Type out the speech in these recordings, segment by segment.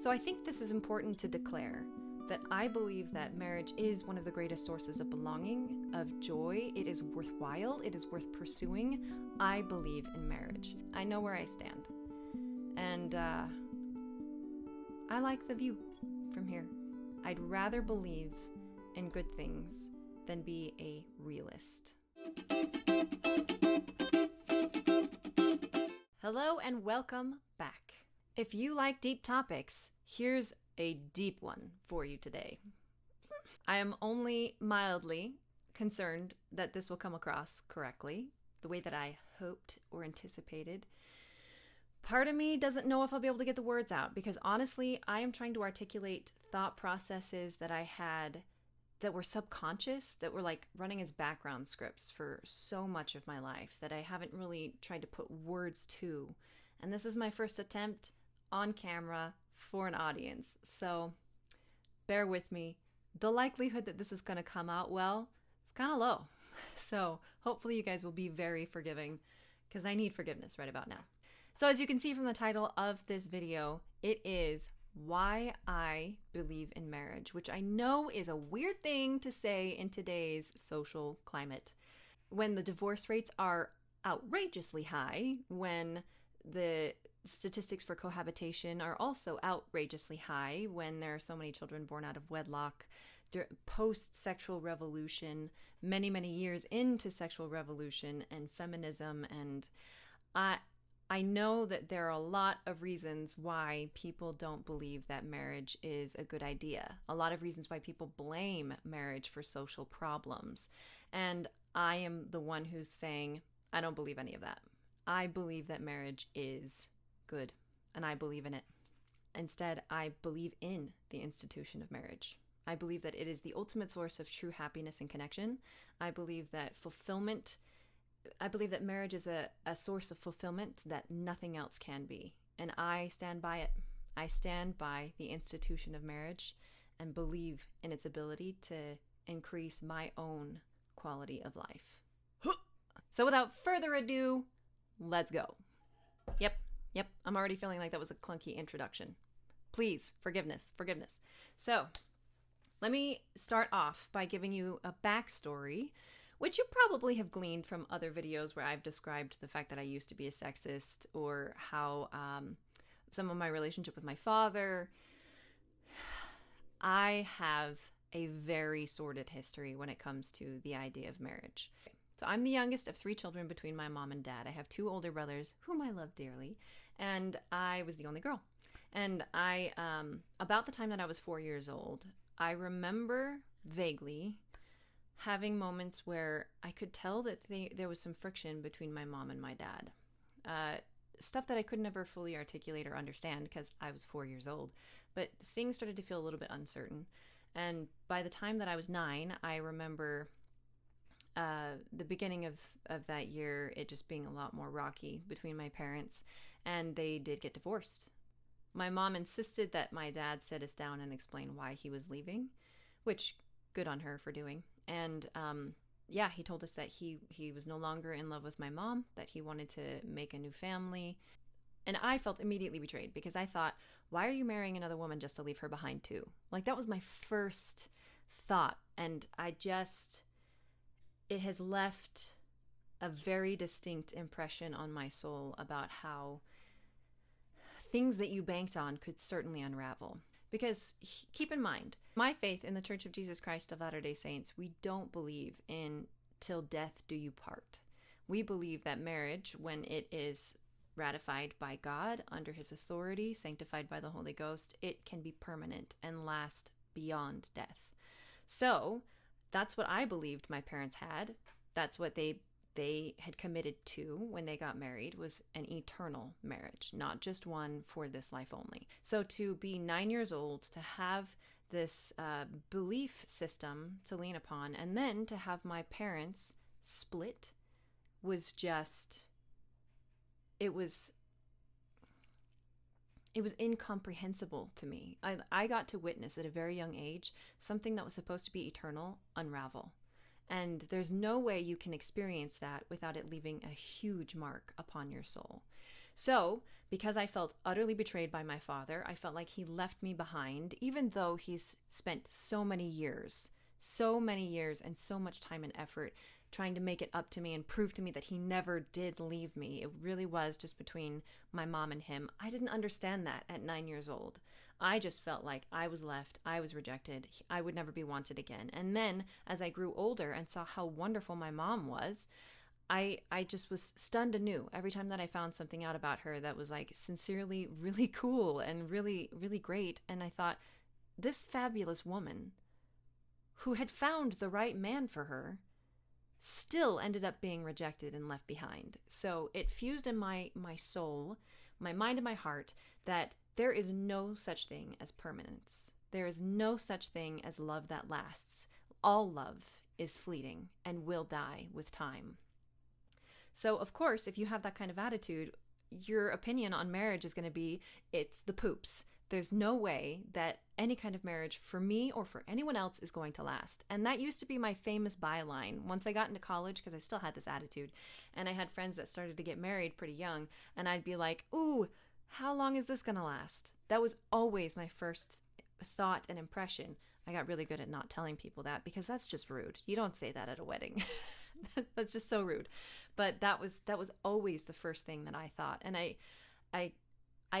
So I think this is important to declare that I believe that marriage is one of the greatest sources of belonging, of joy. It is worthwhile. It is worth pursuing. I believe in marriage. I know where I stand. And I like the view from here. I'd rather believe in good things than be a realist. Hello and welcome back. If you like deep topics, here's a deep one for you today. I am only mildly concerned that this will come across correctly, the way that I hoped or anticipated. Part of me doesn't know if I'll be able to get the words out because honestly, I am trying to articulate thought processes that I had that were subconscious, that were like running as background scripts for so much of my life that I haven't really tried to put words to. And this is my first attempt on camera for an audience. So bear with me. The likelihood that this is going to come out well is kind of low. So hopefully you guys will be very forgiving because I need forgiveness right about now. So as you can see from the title of this video, it is Why I Believe in Marriage, which I know is a weird thing to say in today's social climate. When the divorce rates are outrageously high, when the statistics for cohabitation are also outrageously high, when there are so many children born out of wedlock, post-sexual revolution, many, many years into sexual revolution and feminism, and I know that there are a lot of reasons why people don't believe that marriage is a good idea. A lot of reasons why people blame marriage for social problems. And I am the one who's saying, I don't believe any of that. I believe that marriage is good, and I believe in it. Instead, I believe in the institution of marriage. I believe that it is the ultimate source of true happiness and connection. I believe that marriage is a source of fulfillment that nothing else can be. And I stand by it. I stand by the institution of marriage and believe in its ability to increase my own quality of life. So without further ado, let's go. Yep. I'm already feeling like that was a clunky introduction. Please, forgiveness. So let me start off by giving you a backstory, which you probably have gleaned from other videos where I've described the fact that I used to be a sexist or how some of my relationship with my father. I have a very sordid history when it comes to the idea of marriage. So I'm the youngest of 3 children between my mom and dad. I have 2 older brothers whom I love dearly, and I was the only girl. And about the time that I was 4 years old, I remember vaguely having moments where I could tell that there was some friction between my mom and my dad. Stuff that I could never fully articulate or understand because I was 4 years old. But things started to feel a little bit uncertain. And by the time that I was 9, I remember the beginning of that year, it just being a lot more rocky between my parents. And they did get divorced. My mom insisted that my dad sit us down and explain why he was leaving, which good on her for doing. And he told us that he was no longer in love with my mom, that he wanted to make a new family. And I felt immediately betrayed because I thought, why are you marrying another woman just to leave her behind too? Like that was my first thought. And it has left a very distinct impression on my soul about how things that you banked on could certainly unravel. Because keep in mind, my faith in the Church of Jesus Christ of Latter-day Saints, we don't believe in till death do you part. We believe that marriage, when it is ratified by God under his authority, sanctified by the Holy Ghost, it can be permanent and last beyond death. So that's what I believed my parents had. That's what they had committed to when they got married, was an eternal marriage, not just one for this life only. So to be 9 years old, to have this belief system to lean upon, and then to have my parents split was just, it was incomprehensible to me. I got to witness at a very young age something that was supposed to be eternal unravel. And there's no way you can experience that without it leaving a huge mark upon your soul. So, because I felt utterly betrayed by my father, I felt like he left me behind, even though he's spent so many years and so much time and effort trying to make it up to me and prove to me that he never did leave me. It really was just between my mom and him. I didn't understand that at 9 years old. I just felt like I was left, I was rejected, I would never be wanted again. And then as I grew older and saw how wonderful my mom was, I just was stunned anew every time that I found something out about her that was like sincerely really cool and really, really great. And I thought, this fabulous woman who had found the right man for her still ended up being rejected and left behind. So it fused in my soul, my mind and my heart that there is no such thing as permanence. There is no such thing as love that lasts. All love is fleeting and will die with time. So, of course, if you have that kind of attitude, your opinion on marriage is going to be, it's the poops. There's no way that any kind of marriage for me or for anyone else is going to last. And that used to be my famous byline once I got into college, because I still had this attitude. And I had friends that started to get married pretty young. And I'd be like, ooh, how long is this going to last? That was always my first thought and impression. I got really good at not telling people that, because that's just rude. You don't say that at a wedding. That's just so rude. But that was always the first thing that I thought. And I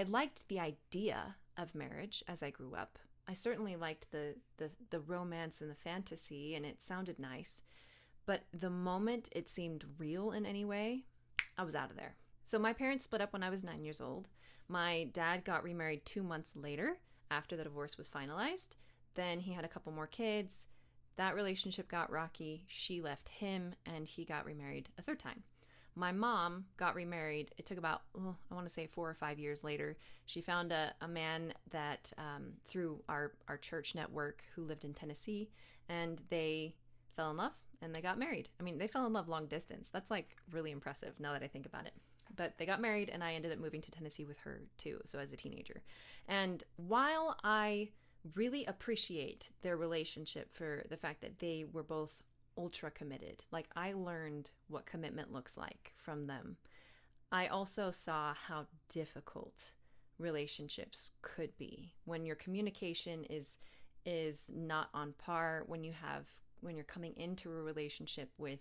liked the idea of marriage as I grew up. I certainly liked the romance and the fantasy, and it sounded nice. But the moment it seemed real in any way, I was out of there. So my parents split up when I was 9 years old. My dad got remarried 2 months later after the divorce was finalized. Then he had a couple more kids. That relationship got rocky. She left him, and he got remarried a third time. My mom got remarried. It took about, I want to say 4 or 5 years later. She found a man that, through our church network, who lived in Tennessee, and they fell in love, and they got married. I mean, they fell in love long distance. That's like really impressive now that I think about it. But they got married, and I ended up moving to Tennessee with her too, so as a teenager. And while I really appreciate their relationship for the fact that they were both ultra committed, like I learned what commitment looks like from them, I also saw how difficult relationships could be when your communication is not on par, when you're coming into a relationship with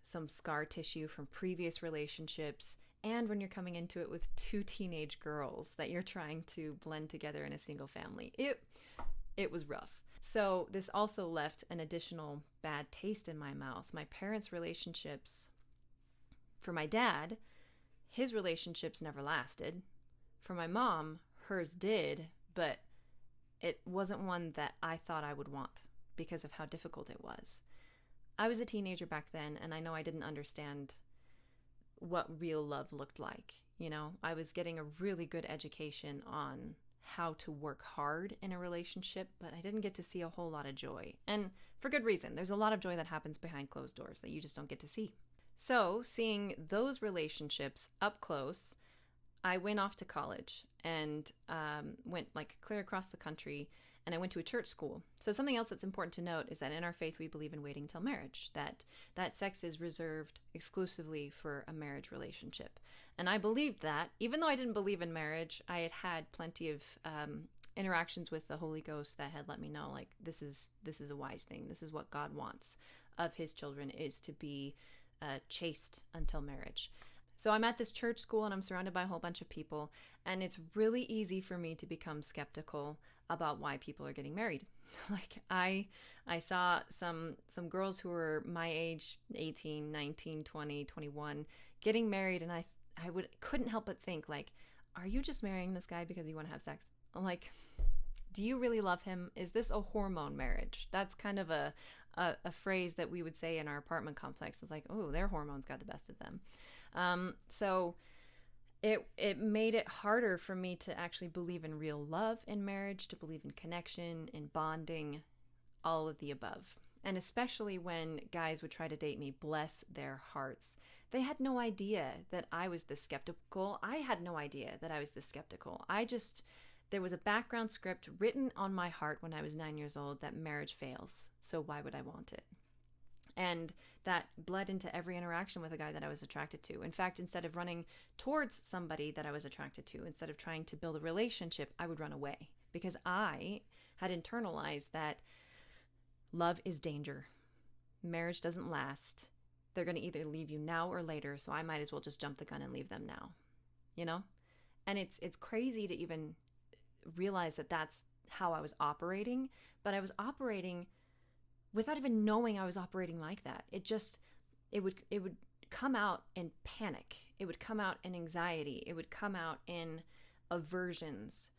some scar tissue from previous relationships, and when you're coming into it with 2 teenage girls that you're trying to blend together in a single family. It was rough. So this also left an additional bad taste in my mouth. My parents' relationships, for my dad, his relationships never lasted. For my mom, hers did, but it wasn't one that I thought I would want because of how difficult it was. I was a teenager back then, and I know I didn't understand what real love looked like. You know, I was getting a really good education on how to work hard in a relationship, but I didn't get to see a whole lot of joy. And for good reason. There's a lot of joy that happens behind closed doors that you just don't get to see. So, seeing those relationships up close, I went off to college and went like clear across the country, and I went to a church school. So something else that's important to note is that in our faith, we believe in waiting until marriage, that sex is reserved exclusively for a marriage relationship. And I believed that. Even though I didn't believe in marriage, I had had plenty of interactions with the Holy Ghost that had let me know, like, this is a wise thing. This is what God wants of his children, is to be chaste until marriage. So I'm at this church school, and I'm surrounded by a whole bunch of people, and it's really easy for me to become skeptical about why people are getting married. Like I saw some girls who were my age, 18, 19, 20, 21, getting married, and I couldn't help but think, like, are you just marrying this guy because you want to have sex? I'm like, do you really love him? Is this a hormone marriage? That's kind of a phrase that we would say in our apartment complex. It's like, oh, their hormones got the best of them. So it made it harder for me to actually believe in real love in marriage, to believe in connection, in bonding, all of the above. And especially when guys would try to date me, bless their hearts. They had no idea that I was this skeptical. I had no idea that I was this skeptical. There was a background script written on my heart when I was 9 years old that marriage fails. So why would I want it? And that bled into every interaction with a guy that I was attracted to. In fact, instead of running towards somebody that I was attracted to, instead of trying to build a relationship, I would run away because I had internalized that love is danger. Marriage doesn't last. They're going to either leave you now or later, so I might as well just jump the gun and leave them now. You know? And it's crazy to even realize that that's how I was operating, but I was operating without even knowing I was operating like that. It would come out in panic. It would come out in anxiety. It would come out in aversions.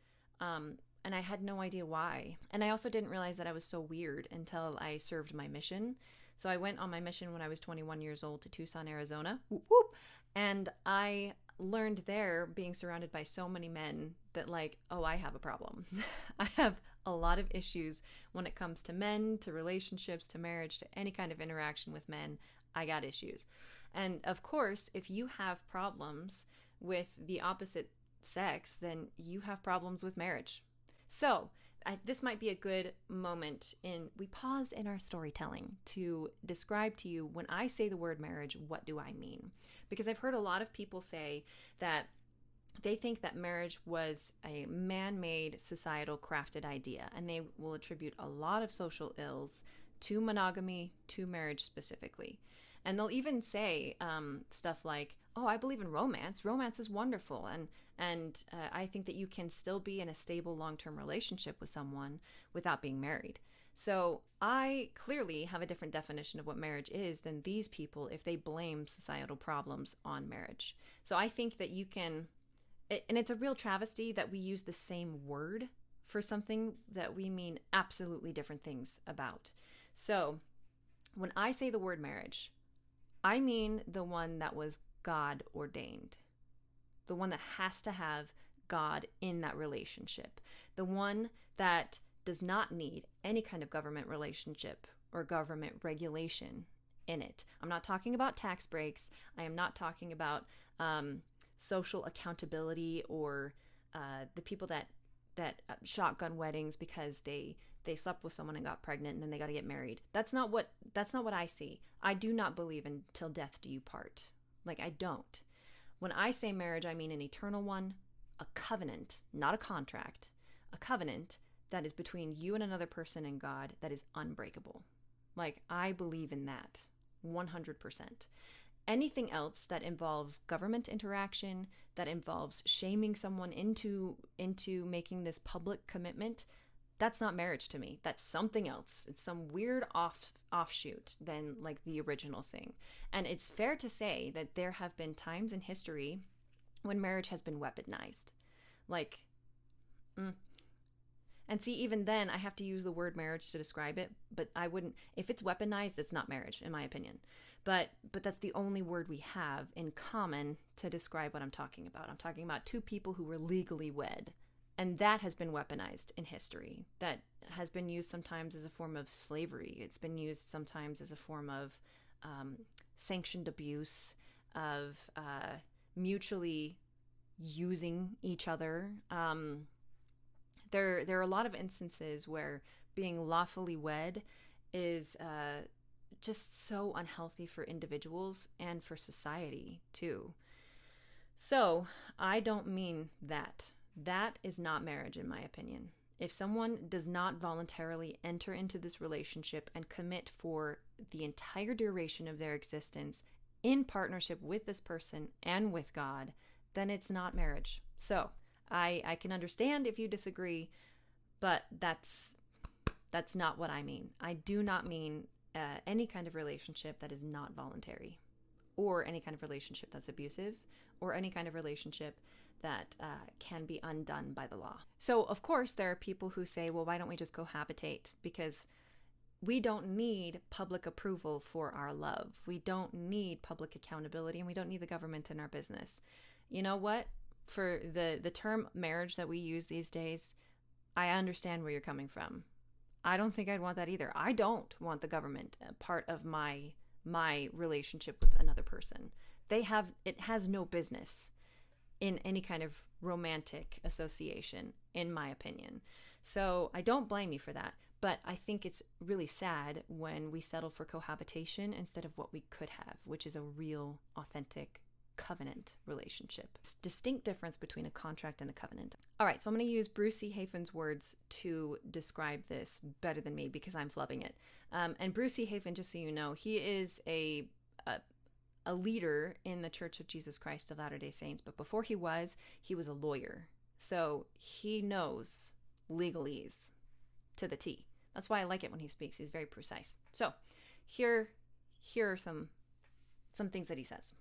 And I had no idea why. And I also didn't realize that I was so weird until I served my mission. So I went on my mission when I was 21 years old to Tucson, Arizona. Whoop, whoop. And I learned there, being surrounded by so many men, that like, oh, I have a problem. I have a lot of issues when it comes to men, to relationships, to marriage, to any kind of interaction with men. I got issues. And of course, if you have problems with the opposite sex, then you have problems with marriage. So this might be a good moment we pause in our storytelling to describe to you, when I say the word marriage, what do I mean? Because I've heard a lot of people say that they think that marriage was a man-made, societal crafted idea, and they will attribute a lot of social ills to monogamy, to marriage specifically. And they'll even say stuff like, oh, I believe in romance. Romance is wonderful. And I think that you can still be in a stable long-term relationship with someone without being married. So I clearly have a different definition of what marriage is than these people if they blame societal problems on marriage. So I think that you can, and it's a real travesty that we use the same word for something that we mean absolutely different things about. So when I say the word marriage, I mean the one that was God ordained, the one that has to have God in that relationship, the one that does not need any kind of government relationship or government regulation in it. I'm not talking about tax breaks. I am not talking about social accountability or the people that shotgun weddings because they slept with someone and got pregnant and then they got to get married. That's not what I see. I do not believe in till death do you part. Like, I don't. When I say marriage, I mean an eternal one, a covenant, not a contract, a covenant that is between you and another person and God that is unbreakable. Like, I believe in that 100%. Anything else that involves government interaction, that involves shaming someone into making this public commitment, that's not marriage to me. That's something else. It's some weird offshoot than like the original thing. And it's fair to say that there have been times in history when marriage has been weaponized. Like, and see, even then I have to use the word marriage to describe it, but I wouldn't, if it's weaponized, it's not marriage, in my opinion. But that's the only word we have in common to describe what I'm talking about. I'm talking about two people who were legally wed. And that has been weaponized in history. That has been used sometimes as a form of slavery. It's been used sometimes as a form of sanctioned abuse, of mutually using each other. There are a lot of instances where being lawfully wed is just so unhealthy for individuals and for society too. So I don't mean that. That is not marriage, in my opinion. If someone does not voluntarily enter into this relationship and commit for the entire duration of their existence in partnership with this person and with God, then it's not marriage. So I can understand if you disagree, but that's not what I mean. I do not mean any kind of relationship that is not voluntary, or any kind of relationship that's abusive, or any kind of relationship that can be undone by the law. So, of course, there are people who say, well, why don't we just cohabitate? Because we don't need public approval for our love. We don't need public accountability, and we don't need the government in our business. You know what? For the term marriage that we use these days, I understand where you're coming from. I don't think I'd want that either. I don't want the government part of my relationship with another person. It has no business in any kind of romantic association, in my opinion. So I don't blame you for that. But I think it's really sad when we settle for cohabitation instead of what we could have, which is a real, authentic covenant relationship. It's a distinct difference between a contract and a covenant. All right, so I'm going to use Brucey Hafen's words to describe this better than me because I'm flubbing it. And Brucey Hafen, just so you know, he is a leader in the Church of Jesus Christ of Latter-day Saints. But before he was a lawyer. So he knows legalese to the T. That's why I like it when he speaks. He's very precise. So here are some things that he says.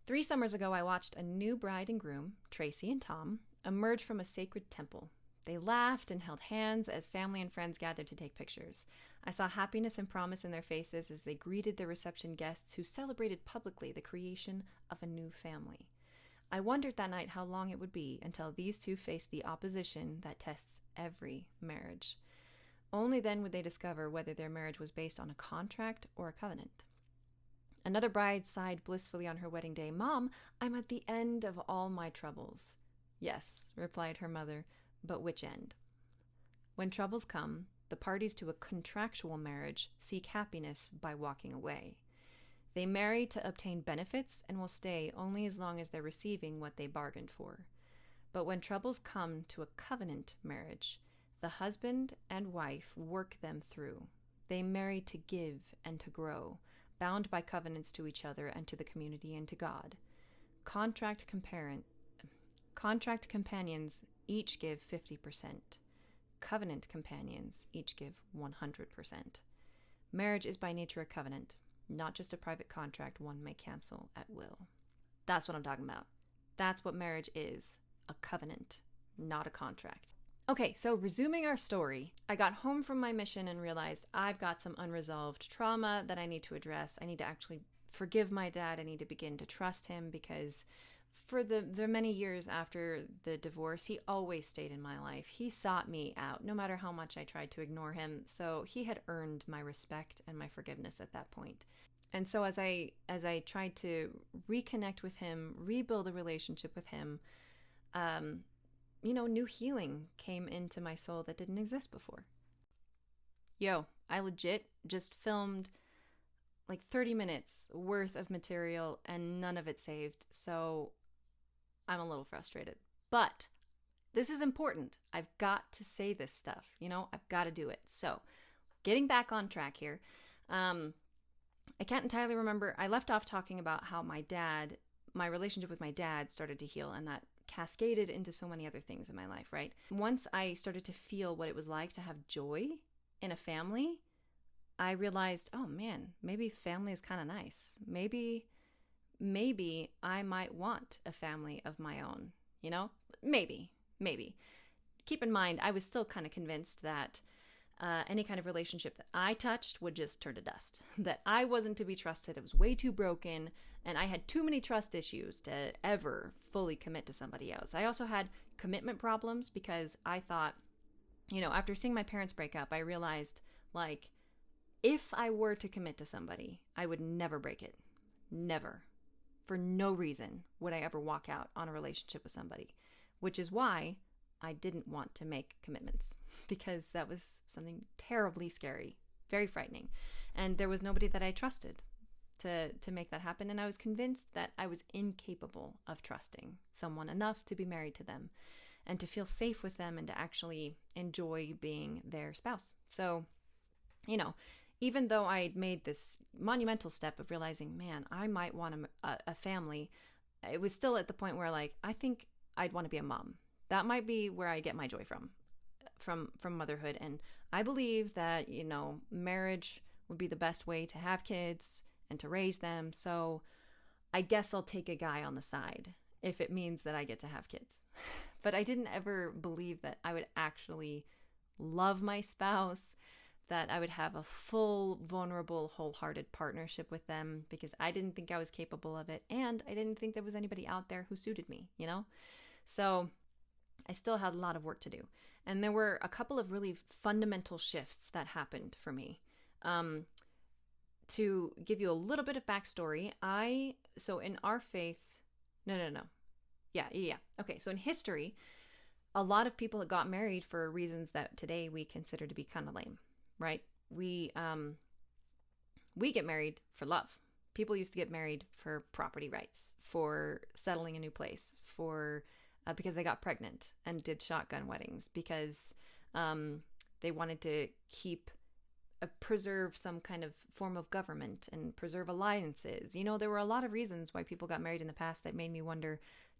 3 summers ago, I watched a new bride and groom, Tracy and Tom, emerge from a sacred temple. They laughed and held hands as family and friends gathered to take pictures. I saw happiness and promise in their faces as they greeted their reception guests who celebrated publicly the creation of a new family. I wondered that night how long it would be until these two faced the opposition that tests every marriage. Only then would they discover whether their marriage was based on a contract or a covenant. Another bride sighed blissfully on her wedding day. "Mom, I'm at the end of all my troubles." "Yes," replied her mother, "but which end?" When troubles come, the parties to a contractual marriage seek happiness by walking away. They marry to obtain benefits and will stay only as long as they're receiving what they bargained for. But when troubles come to a covenant marriage, the husband and wife work them through. They marry to give and to grow, bound by covenants to each other and to the community and to God. Contract companions each give 50%. Covenant companions each give 100%. Marriage is by nature a covenant, not just a private contract one may cancel at will. That's what I'm talking about. That's what marriage is, a covenant, not a contract. Okay, so resuming our story, I got home from my mission and realized I've got some unresolved trauma that I need to address. I need to actually forgive my dad. I need to begin to trust him because for the many years after the divorce, he always stayed in my life. He sought me out, no matter how much I tried to ignore him. So he had earned my respect and my forgiveness at that point. And so as I tried to reconnect with him, rebuild a relationship with him, new healing came into my soul that didn't exist before. I legit just filmed like 30 minutes worth of material and none of it saved. So I'm a little frustrated. But this is important. I've got to say this stuff. I've got to do it. So getting back on track here. I can't entirely remember. I left off talking about how my relationship with my dad started to heal, and that cascaded into so many other things in my life, right? Once I started to feel what it was like to have joy in a family, I realized, oh man, maybe family is kind of nice. Maybe I might want a family of my own, Maybe. Keep in mind, I was still kind of convinced that any kind of relationship that I touched would just turn to dust, that I wasn't to be trusted. It was way too broken, and I had too many trust issues to ever fully commit to somebody else. I also had commitment problems because I thought, after seeing my parents break up, I realized, if I were to commit to somebody, I would never break it. Never. For no reason would I ever walk out on a relationship with somebody, which is why I didn't want to make commitments, because that was something terribly scary, very frightening. And there was nobody that I trusted to make that happen. And I was convinced that I was incapable of trusting someone enough to be married to them and to feel safe with them and to actually enjoy being their spouse. So, even though I had made this monumental step of realizing, man, I might want a family, it was still at the point where I think I'd want to be a mom. That might be where I get my joy from motherhood. And I believe that, marriage would be the best way to have kids and to raise them. So I guess I'll take a guy on the side if it means that I get to have kids. But I didn't ever believe that I would actually love my spouse, that I would have a full, vulnerable, wholehearted partnership with them, because I didn't think I was capable of it. And I didn't think there was anybody out there who suited me, So I still had a lot of work to do. And there were a couple of really fundamental shifts that happened for me. To give you a little bit of backstory, so in our faith, no. Yeah. Okay, so in history, a lot of people got married for reasons that today we consider to be kind of lame, right? We get married for love. People used to get married for property rights, for settling a new place, for because they got pregnant and did shotgun weddings, because they wanted to preserve some kind of form of government and preserve alliances. You know, there were a lot of reasons why people got married in the past that made me wonder,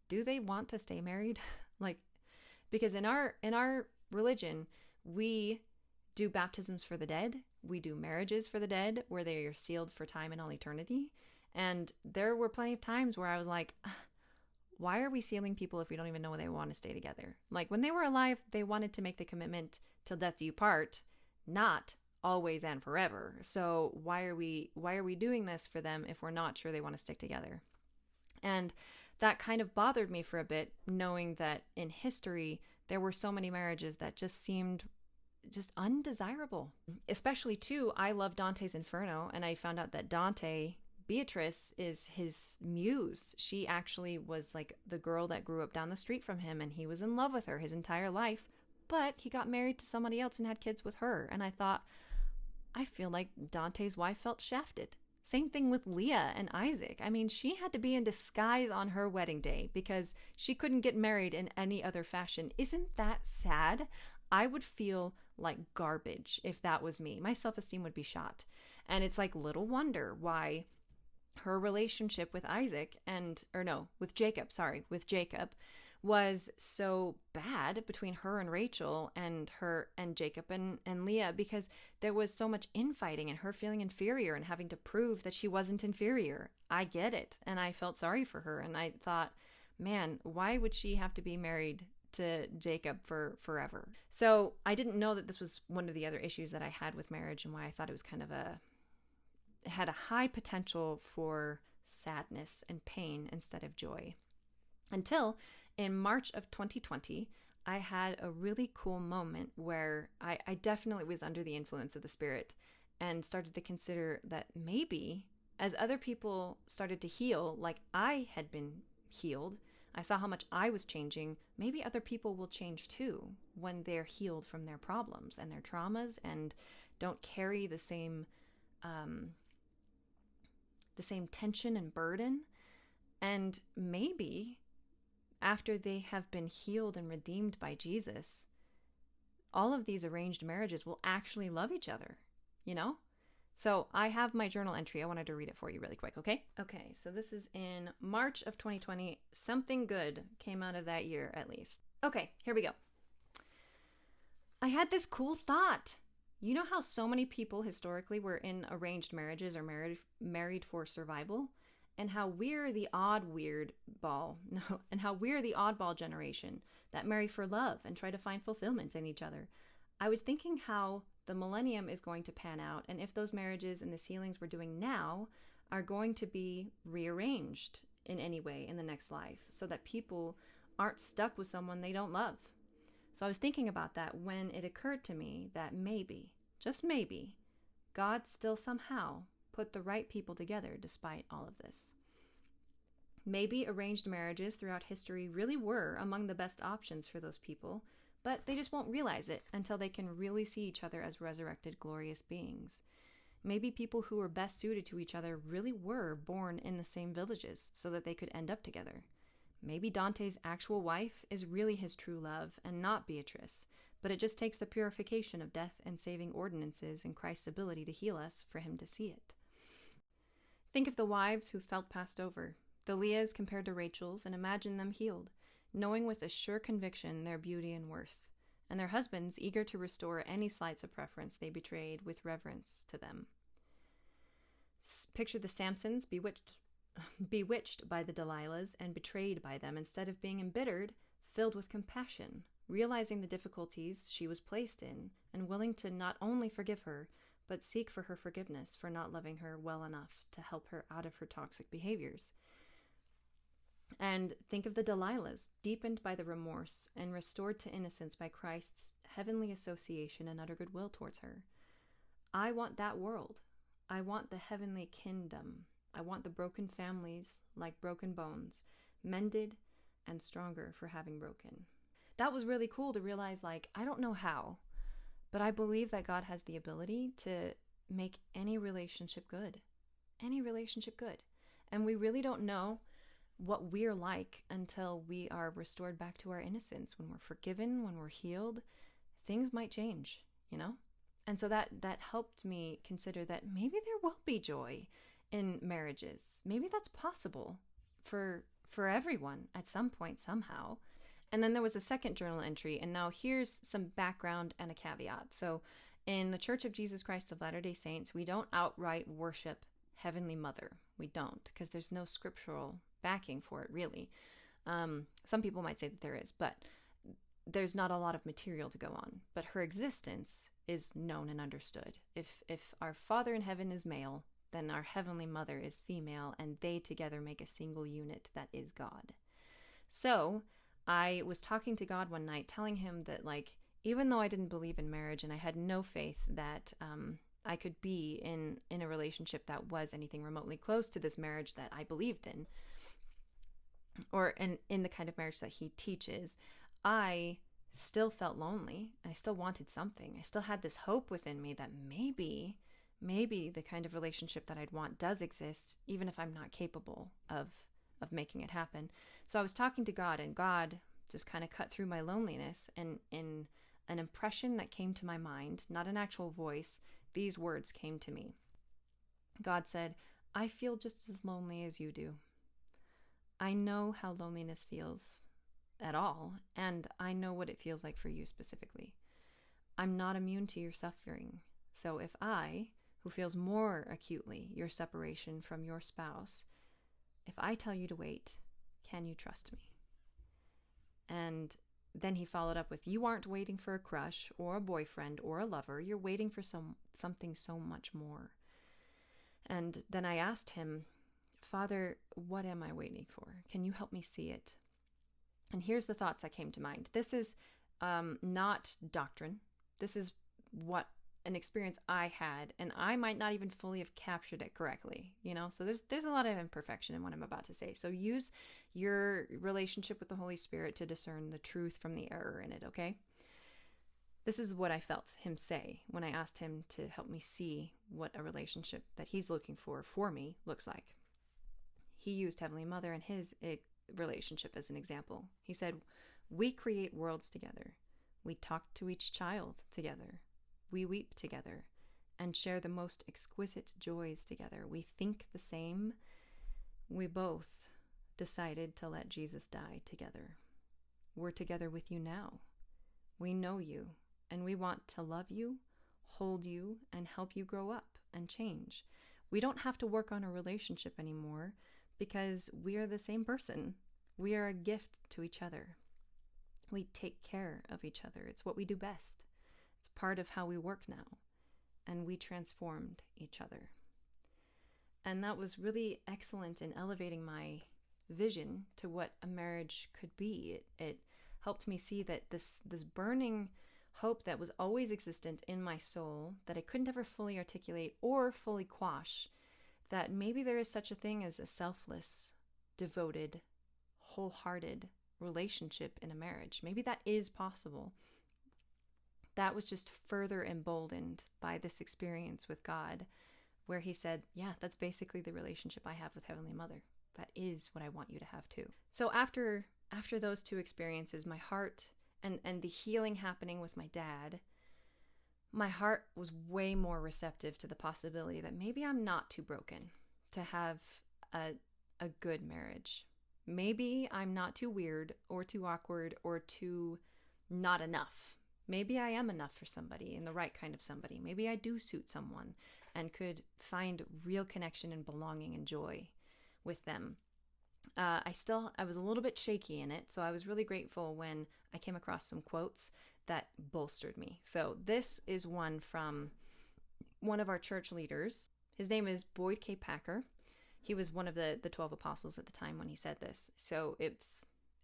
do they want to stay married? Like, because in our religion, we do baptisms for the dead. We do marriages for the dead, where they are sealed for time and all eternity. And there were plenty of times where I was like, why are we sealing people if we don't even know they want to stay together? Like, when they were alive, they wanted to make the commitment till death do you part, not always and forever. So why are we doing this for them if we're not sure they want to stick together? And that kind of bothered me for a bit, knowing that in history there were so many marriages that just seemed just undesirable. Especially too, I love Dante's Inferno, and I found out that Beatrice is his muse. She actually was like the girl that grew up down the street from him, and he was in love with her his entire life, but he got married to somebody else and had kids with her. And I thought, I feel like Dante's wife felt shafted. Same thing with Leah and Isaac. I mean, she had to be in disguise on her wedding day because she couldn't get married in any other fashion. Isn't that sad? I would feel like garbage if that was me. My self-esteem would be shot. And it's like little wonder why her relationship with Jacob was so bad between her and Rachel, and Jacob and Leah, because there was so much infighting and her feeling inferior and having to prove that she wasn't inferior. I get it. And I felt sorry for her. And I thought, man, why would she have to be married to Jacob for forever? So I didn't know that this was one of the other issues that I had with marriage, and why I thought it was kind of it had a high potential for sadness and pain instead of joy. Until in March of 2020, I had a really cool moment where I definitely was under the influence of the Spirit and started to consider that maybe as other people started to heal, like I had been healed, I saw how much I was changing. Maybe other people will change too when they're healed from their problems and their traumas and don't carry the same tension and burden. And maybe after they have been healed and redeemed by Jesus, all of these arranged marriages will actually love each other, you know? So I have my journal entry. I wanted to read it for you really quick, okay? Okay, so this is in March of 2020. Something good came out of that year, at least. Okay, here we go. I had this cool thought. You know how so many people historically were in arranged marriages or married for survival? And how we're the oddball generation that marry for love and try to find fulfillment in each other. I was thinking how the millennium is going to pan out, and if those marriages and the sealings we're doing now are going to be rearranged in any way in the next life, so that people aren't stuck with someone they don't love. So I was thinking about that when it occurred to me that maybe, just maybe, God still somehow put the right people together despite all of this. Maybe arranged marriages throughout history really were among the best options for those people, but they just won't realize it until they can really see each other as resurrected, glorious beings. Maybe people who were best suited to each other really were born in the same villages so that they could end up together. Maybe Dante's actual wife is really his true love and not Beatrice, but it just takes the purification of death and saving ordinances and Christ's ability to heal us for him to see it. Think of the wives who felt passed over, the Leahs compared to Rachel's, and imagine them healed, knowing with a sure conviction their beauty and worth, and their husbands eager to restore any slights of preference they betrayed with reverence to them. Picture the Samsons bewitched by the Delilahs and betrayed by them, instead of being embittered, filled with compassion, realizing the difficulties she was placed in, and willing to not only forgive her, but seek for her forgiveness for not loving her well enough to help her out of her toxic behaviors. And think of the Delilahs, deepened by the remorse and restored to innocence by Christ's heavenly association and utter goodwill towards her. I want that world. I want the heavenly kingdom. I want the broken families, like broken bones, mended and stronger for having broken. that was really cool to realize, like, I don't know how, but I believe that God has the ability to make any relationship good. Any relationship good. And we really don't know what we're like until we are restored back to our innocence. When we're forgiven, when we're healed, things might change, you know? And so that helped me consider that maybe there will be joy in marriages. Maybe that's possible for everyone at some point, somehow. And then there was a second journal entry, and now here's some background and a caveat. So in the Church of Jesus Christ of Latter-day Saints, we don't outright worship Heavenly Mother. We don't, because there's no scriptural backing for it, really. Some people might say that there is, but there's not a lot of material to go on. But her existence is known and understood. If our Father in heaven is male, then our Heavenly Mother is female, and they together make a single unit that is God. So I was talking to God one night, telling him that, like, even though I didn't believe in marriage and I had no faith that I could be in a relationship that was anything remotely close to this marriage that I believed in, or in the kind of marriage that he teaches, I still felt lonely. I still wanted something. I still had this hope within me that maybe the kind of relationship that I'd want does exist, even if I'm not capable of making it happen. So I was talking to God, and God just kind of cut through my loneliness, and in an impression that came to my mind, not an actual voice, these words came to me. God said, "I feel just as lonely as you do. I know how loneliness feels at all, and I know what it feels like for you specifically. I'm not immune to your suffering. So if I, who feels more acutely your separation from your spouse, if I tell you to wait, can you trust me?" And then he followed up with, "You aren't waiting for a crush or a boyfriend or a lover. You're waiting for something so much more." And then I asked him, "Father, what am I waiting for? Can you help me see it?" And here's the thoughts that came to mind. This is not doctrine. This is what an experience I had, and I might not even fully have captured it correctly, you know? So there's a lot of imperfection in what I'm about to say. So use your relationship with the Holy Spirit to discern the truth from the error in it, okay? This is what I felt him say when I asked him to help me see what a relationship that he's looking for me looks like. He used Heavenly Mother and his relationship as an example. He said, "We create worlds together. We talk to each child together. We weep together and share the most exquisite joys together. We think the same. We both decided to let Jesus die together. We're together with you now. We know you, and we want to love you, hold you, and help you grow up and change. We don't have to work on a relationship anymore because we are the same person. We are a gift to each other. We take care of each other. It's what we do best. It's part of how we work now. And we transformed each other." And that was really excellent in elevating my vision to what a marriage could be. It helped me see that this burning hope that was always existent in my soul, that I couldn't ever fully articulate or fully quash, that maybe there is such a thing as a selfless, devoted, wholehearted relationship in a marriage. Maybe that is possible. That was just further emboldened by this experience with God, where he said, "Yeah, that's basically the relationship I have with Heavenly Mother. That is what I want you to have too." So after those two experiences, my heart and the healing happening with my dad, my heart was way more receptive to the possibility that maybe I'm not too broken to have a good marriage. Maybe I'm not too weird or too awkward or too not enough. Maybe I am enough for somebody, and the right kind of somebody. Maybe I do suit someone and could find real connection and belonging and joy with them. I was a little bit shaky in it, so I was really grateful when I came across some quotes that bolstered me. So this is one from one of our church leaders. His name is Boyd K. Packer. He was one of the 12 apostles at the time when he said this. So it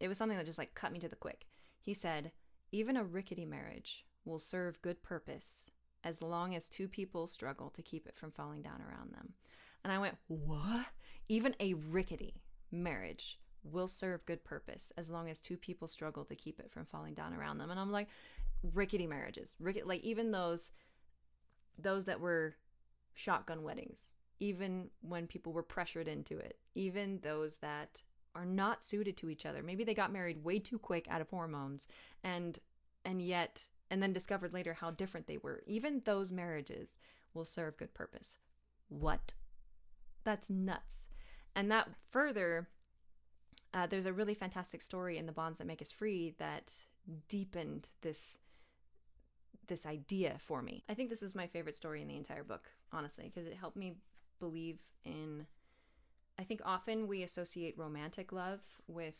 was something that just like cut me to the quick. He said, "Even a rickety marriage will serve good purpose as long as two people struggle to keep it from falling down around them." And I went, what? Even a rickety marriage will serve good purpose as long as two people struggle to keep it from falling down around them. And I'm like, rickety marriages, like even those that were shotgun weddings, even when people were pressured into it, even those that are not suited to each other. Maybe they got married way too quick out of hormones and then discovered later how different they were. Even those marriages will serve good purpose. What? That's nuts. And that further, there's a really fantastic story in The Bonds That Make Us Free that deepened this idea for me. I think this is my favorite story in the entire book, honestly, because it helped me believe in, I think often we associate romantic love with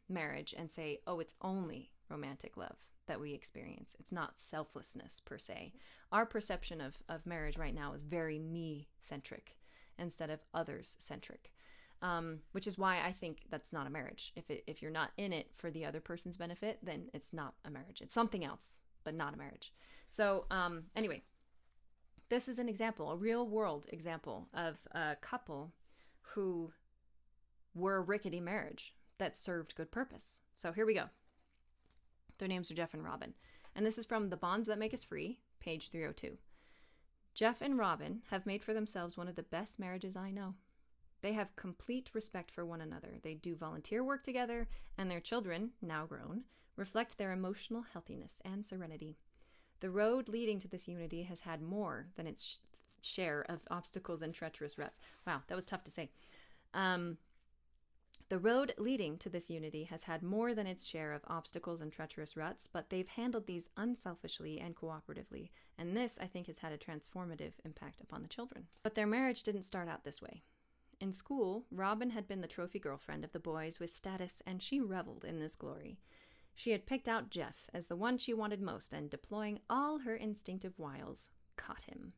marriage and say, oh, it's only romantic love that we experience. It's not selflessness per se. Our perception of marriage right now is very me-centric instead of others-centric, which is why I think that's not a marriage. If you're not in it for the other person's benefit, then it's not a marriage. It's something else, but not a marriage. So anyway, this is an example, a real world example of a couple who were a rickety marriage that served good purpose. So here we go. Their names are Jeff and Robin. And this is from The Bonds That Make Us Free, page 302. Jeff and Robin have made for themselves one of the best marriages I know. They have complete respect for one another. They do volunteer work together, and their children, now grown, reflect their emotional healthiness and serenity. The road leading to this unity has had more than its share of obstacles and treacherous ruts. Wow, that was tough to say. The road leading to this unity has had more than its share of obstacles and treacherous ruts, but they've handled these unselfishly and cooperatively, and this, I think, has had a transformative impact upon the children. But their marriage didn't start out this way. In school, Robin had been the trophy girlfriend of the boys with status, and she reveled in this glory. She had picked out Jeff as the one she wanted most, and deploying all her instinctive wiles, caught him.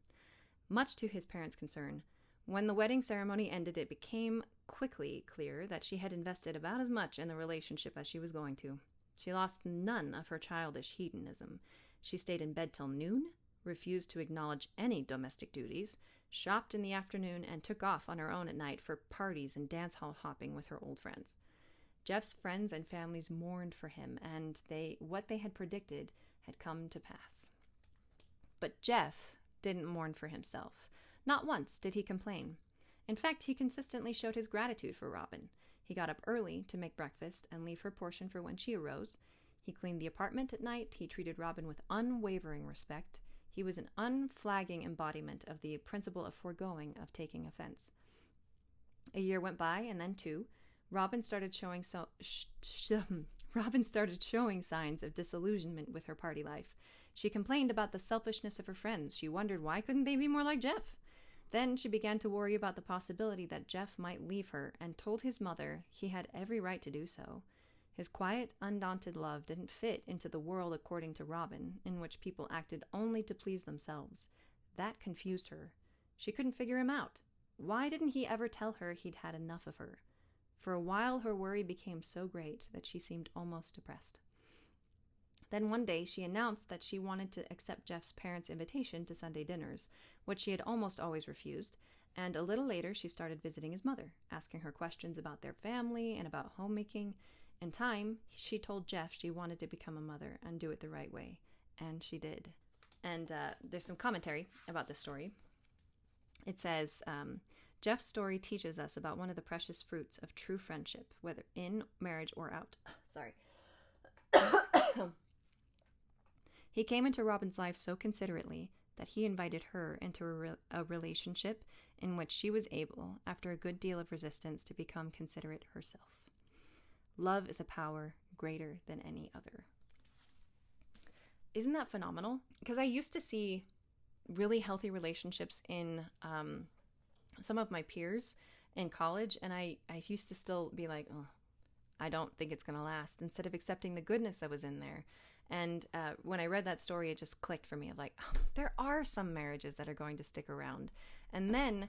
Much to his parents' concern, when the wedding ceremony ended, it became quickly clear that she had invested about as much in the relationship as she was going to. She lost none of her childish hedonism. She stayed in bed till noon, refused to acknowledge any domestic duties, shopped in the afternoon, and took off on her own at night for parties and dance hall hopping with her old friends. Jeff's friends and families mourned for him, and what they had predicted had come to pass. But Jeff didn't mourn for himself. Not once did he complain. In fact, he consistently showed his gratitude for Robin. He got up early to make breakfast and leave her portion for when she arose. He cleaned the apartment at night. He treated Robin with unwavering respect. He was an unflagging embodiment of the principle of foregoing, of taking offense. A year went by, and then two. Robin started showing signs of disillusionment with her party life. She complained about the selfishness of her friends. She wondered why couldn't they be more like Jeff? Then she began to worry about the possibility that Jeff might leave her, and told his mother he had every right to do so. His quiet, undaunted love didn't fit into the world according to Robin, in which people acted only to please themselves. That confused her. She couldn't figure him out. Why didn't he ever tell her he'd had enough of her? For a while, her worry became so great that she seemed almost depressed. Then one day, she announced that she wanted to accept Jeff's parents' invitation to Sunday dinners, which she had almost always refused, and a little later, she started visiting his mother, asking her questions about their family and about homemaking. In time, she told Jeff she wanted to become a mother and do it the right way, and she did. And there's some commentary about this story. It says, Jeff's story teaches us about one of the precious fruits of true friendship, whether in marriage or out. Sorry. He came into Robin's life so considerately that he invited her into a relationship in which she was able, after a good deal of resistance, to become considerate herself. Love is a power greater than any other. Isn't that phenomenal? Because I used to see really healthy relationships in some of my peers in college, and I used to still be like, oh, I don't think it's going to last, instead of accepting the goodness that was in there. And when I read that story, it just clicked for me of like, oh, there are some marriages that are going to stick around. And then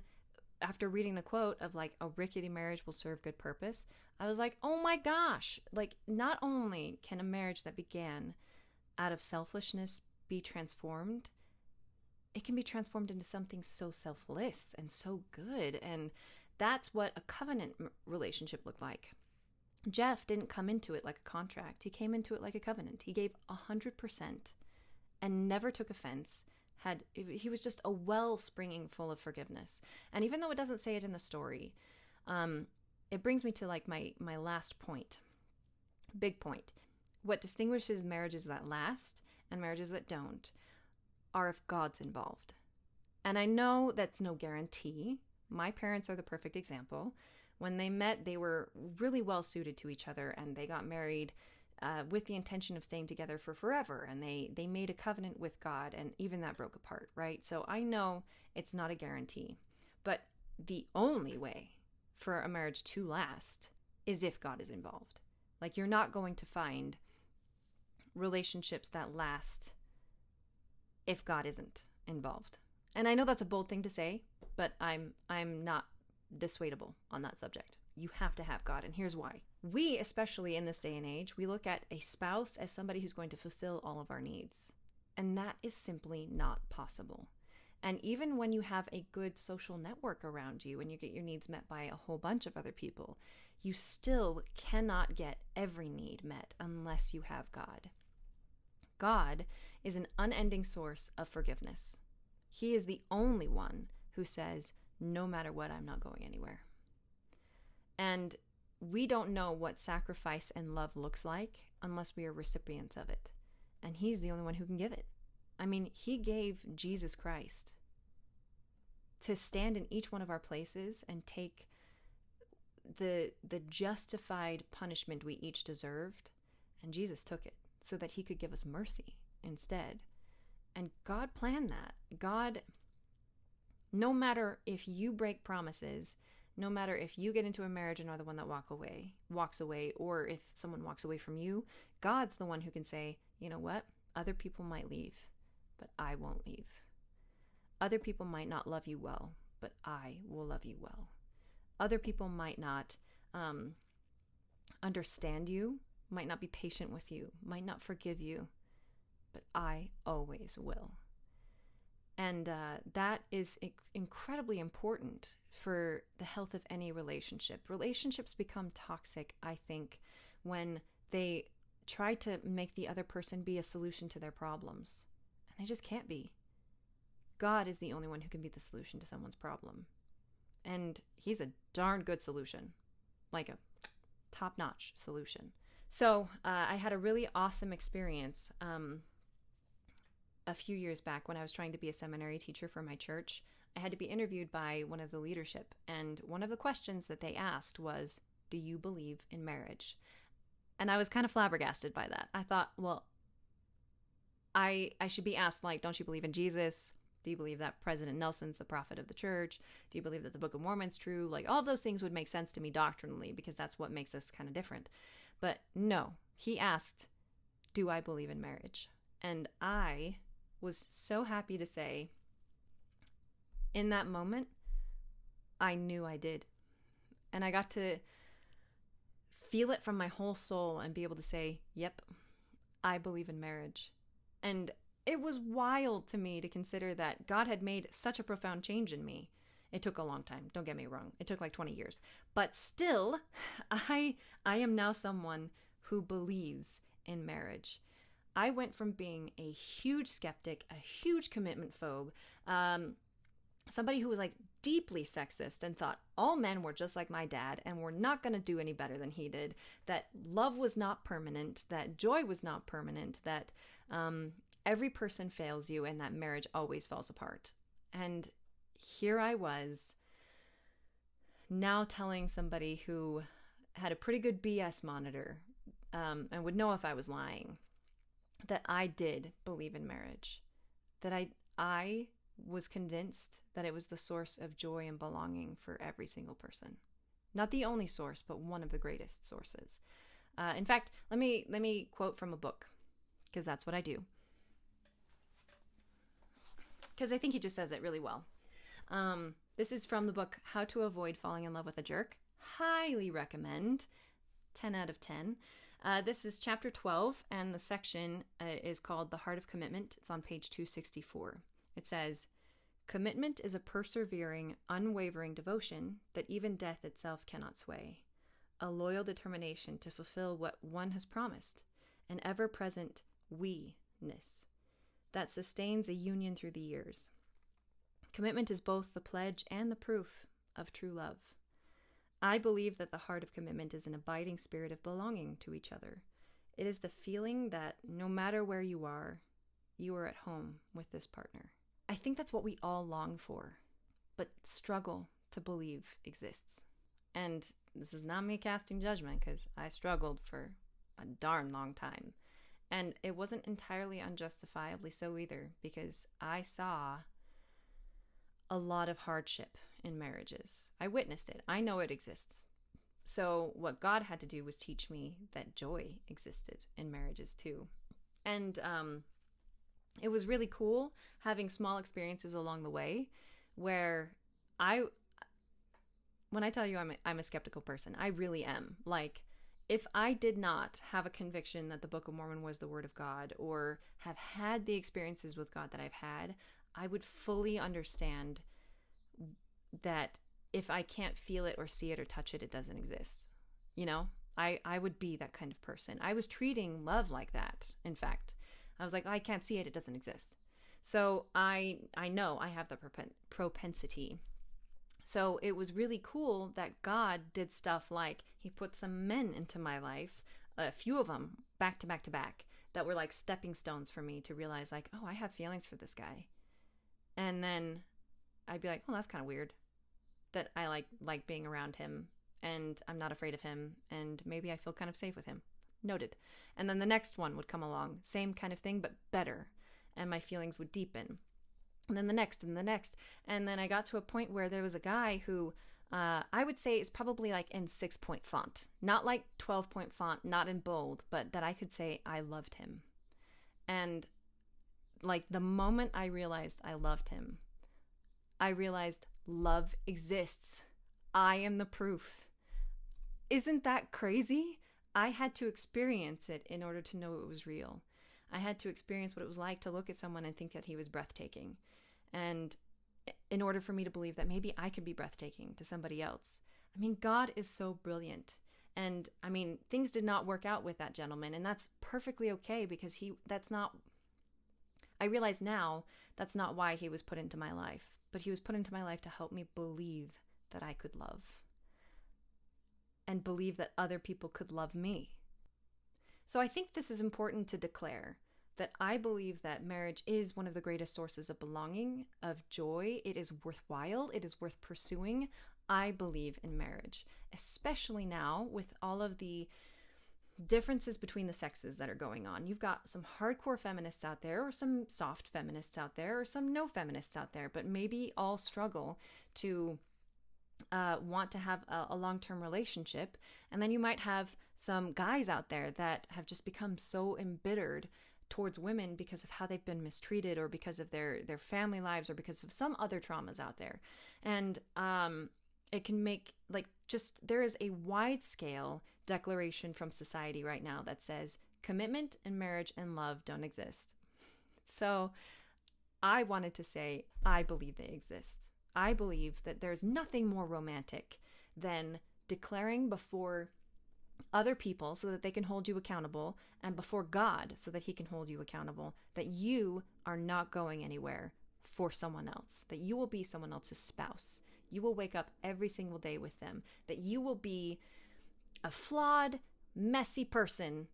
after reading the quote of like, a rickety marriage will serve good purpose, I was like, oh my gosh, like not only can a marriage that began out of selfishness be transformed, it can be transformed into something so selfless and so good. And That's what a covenant relationship looked like. Jeff didn't come into it like a contract. He came into it like a covenant. He gave 100% and never took offense. He was just a well-springing full of forgiveness. And even though it doesn't say it in the story, it brings me to like my last point, big point. What distinguishes marriages that last and marriages that don't are if God's involved. And I know that's no guarantee. My parents are the perfect example. When they met, they were really well suited to each other, and they got married with the intention of staying together for forever. And they made a covenant with God, and even that broke apart, right? So I know it's not a guarantee. But the only way for a marriage to last is if God is involved. Like, you're not going to find relationships that last if God isn't involved. And I know that's a bold thing to say, but I'm not dissuadable on that subject. You have to have God, and here's why. We, especially in this day and age, we look at a spouse as somebody who's going to fulfill all of our needs, and that is simply not possible. And even when you have a good social network around you and you get your needs met by a whole bunch of other people, you still cannot get every need met unless you have God. God is an unending source of forgiveness. He is the only one who says, no matter what, I'm not going anywhere. And we don't know what sacrifice and love looks like unless we are recipients of it. And he's the only one who can give it. I mean, he gave Jesus Christ to stand in each one of our places and take the justified punishment we each deserved. And Jesus took it so that he could give us mercy instead. And God planned that. God, no matter if you break promises, no matter if you get into a marriage and are the one that walks away, or if someone walks away from you, God's the one who can say, you know what? Other people might leave, but I won't leave. Other people might not love you well, but I will love you well. Other people might not understand you, might not be patient with you, might not forgive you, but I always will. And that is incredibly important for the health of any relationship. Relationships become toxic, I think, when they try to make the other person be a solution to their problems. And they just can't be. God is the only one who can be the solution to someone's problem. And he's a darn good solution, like a top-notch solution. So I had a really awesome experience a few years back when I was trying to be a seminary teacher for my church. I had to be interviewed by one of the leadership, and one of the questions that they asked was, do you believe in marriage? And I was kind of flabbergasted by that. I thought, well, I should be asked, like, don't you believe in Jesus? Do you believe that President Nelson's the prophet of the church? Do you believe that the Book of Mormon's true? Like, all those things would make sense to me doctrinally, because that's what makes us kind of different. But no, he asked, do I believe in marriage? And I was so happy to say, in that moment, I knew I did. And I got to feel it from my whole soul and be able to say, yep, I believe in marriage. And it was wild to me to consider that God had made such a profound change in me. It took a long time, don't get me wrong. It took like 20 years. But still, I am now someone who believes in marriage. I went from being a huge skeptic, a huge commitment phobe, somebody who was like deeply sexist and thought all men were just like my dad and were not going to do any better than he did, that love was not permanent, that joy was not permanent, that every person fails you and that marriage always falls apart. And here I was now telling somebody who had a pretty good BS monitor and would know if I was lying, that I did believe in marriage, that I was convinced that it was the source of joy and belonging for every single person. Not the only source, but one of the greatest sources. In fact, let me quote from a book, because that's what I do. Because I think he just says it really well. This is from the book How to Avoid Falling in Love with a Jerk. Highly recommend. 10 out of 10. This is chapter 12, and the section is called The Heart of Commitment. It's on page 264. It says, Commitment is a persevering, unwavering devotion that even death itself cannot sway, a loyal determination to fulfill what one has promised, an ever-present we-ness that sustains a union through the years. Commitment is both the pledge and the proof of true love. I believe that the heart of commitment is an abiding spirit of belonging to each other. It is the feeling that no matter where you are at home with this partner. I think that's what we all long for, but struggle to believe exists. And this is not me casting judgment, because I struggled for a darn long time. And it wasn't entirely unjustifiably so either, because I saw a lot of hardship in marriages. I witnessed it. I know it exists. So what God had to do was teach me that joy existed in marriages too. And it was really cool having small experiences along the way where when I tell you I'm a skeptical person, I really am. Like, if I did not have a conviction that the Book of Mormon was the Word of God, or have had the experiences with God that I've had, I would fully understand that if I can't feel it or see it or touch it, it doesn't exist. You know, I would be that kind of person. I was treating love like that. In fact, I was like, oh, I can't see it. It doesn't exist. So I know I have the propensity. So it was really cool that God did stuff like he put some men into my life, a few of them back to back to back, that were like stepping stones for me to realize like, oh, I have feelings for this guy. And then I'd be like, oh, that's kind of weird that I like being around him and I'm not afraid of him and maybe I feel kind of safe with him. Noted. And then the next one would come along, same kind of thing, but better. And my feelings would deepen. And then the next and the next. And then I got to a point where there was a guy who I would say is probably like in 6-point font, not like 12-point font, not in bold, but that I could say I loved him. And like the moment I realized I loved him, I realized love exists. I am the proof. Isn't that crazy? I had to experience it in order to know it was real. I had to experience what it was like to look at someone and think that he was breathtaking. And in order for me to believe that maybe I could be breathtaking to somebody else. I mean, God is so brilliant. And I mean, things did not work out with that gentleman, and that's perfectly okay because I realize now that's not why he was put into my life, but he was put into my life to help me believe that I could love and believe that other people could love me. So I think this is important to declare that I believe that marriage is one of the greatest sources of belonging, of joy. It is worthwhile. It is worth pursuing. I believe in marriage, especially now with all of the differences between the sexes that are going on. You've got some hardcore feminists out there, or some soft feminists out there, or some no feminists out there, but maybe all struggle to want to have a long-term relationship. And then you might have some guys out there that have just become so embittered towards women because of how they've been mistreated, or because of their family lives, or because of some other traumas out there. And it can make there is a wide scale declaration from society right now that says commitment and marriage and love don't exist. So I wanted to say, I believe they exist. I believe that there's nothing more romantic than declaring before other people so that they can hold you accountable, and before God so that he can hold you accountable, that you are not going anywhere for someone else, that you will be someone else's spouse. You will wake up every single day with them, that you will be a flawed, messy person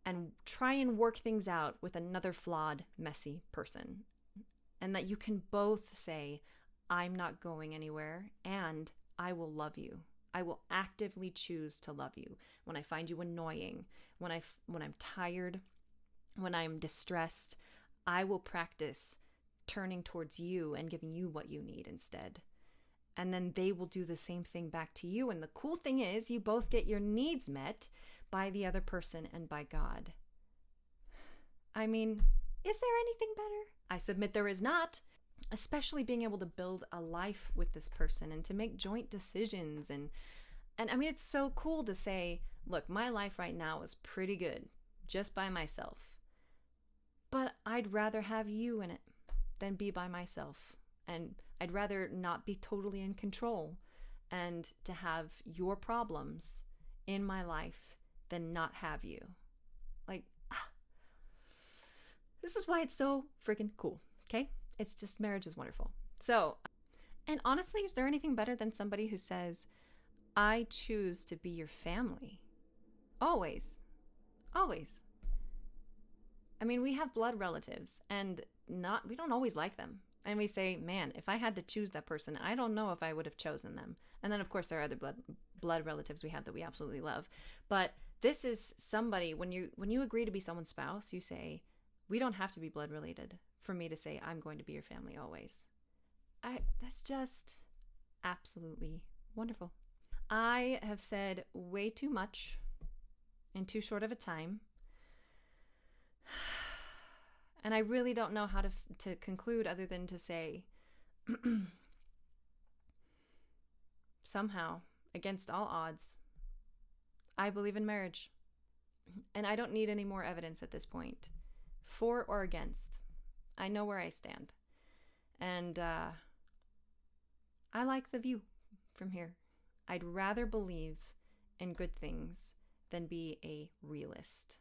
and try and work things out with another flawed, messy person. And that you can both say, I'm not going anywhere, and I will love you. I will actively choose to love you. When I find you annoying, when I'm tired, when I'm distressed, I will practice turning towards you and giving you what you need instead. And then they will do the same thing back to you. And the cool thing is, you both get your needs met by the other person and by God. I mean, is there anything better? I submit there is not. Especially being able to build a life with this person and to make joint decisions. And I mean, it's so cool to say, look, my life right now is pretty good just by myself, but I'd rather have you in it than be by myself. And I'd rather not be totally in control and to have your problems in my life than not have you. Like, this is why it's so freaking cool, okay? It's just, marriage is wonderful. So, and honestly, is there anything better than somebody who says, I choose to be your family? Always. Always. I mean, we have blood relatives, and we don't always like them. And we say, man, if I had to choose that person, I don't know if I would have chosen them. And then, of course, there are other blood relatives we have that we absolutely love. But this is somebody, when you agree to be someone's spouse, you say, we don't have to be blood related for me to say, I'm going to be your family always. That's just absolutely wonderful. I have said way too much in too short of a time. And I really don't know how to conclude other than to say, somehow, against all odds, I believe in marriage. And I don't need any more evidence at this point, for or against. I know where I stand. And I like the view from here. I'd rather believe in good things than be a realist.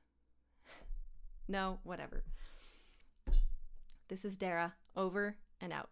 No, whatever. This is Dara, over and out.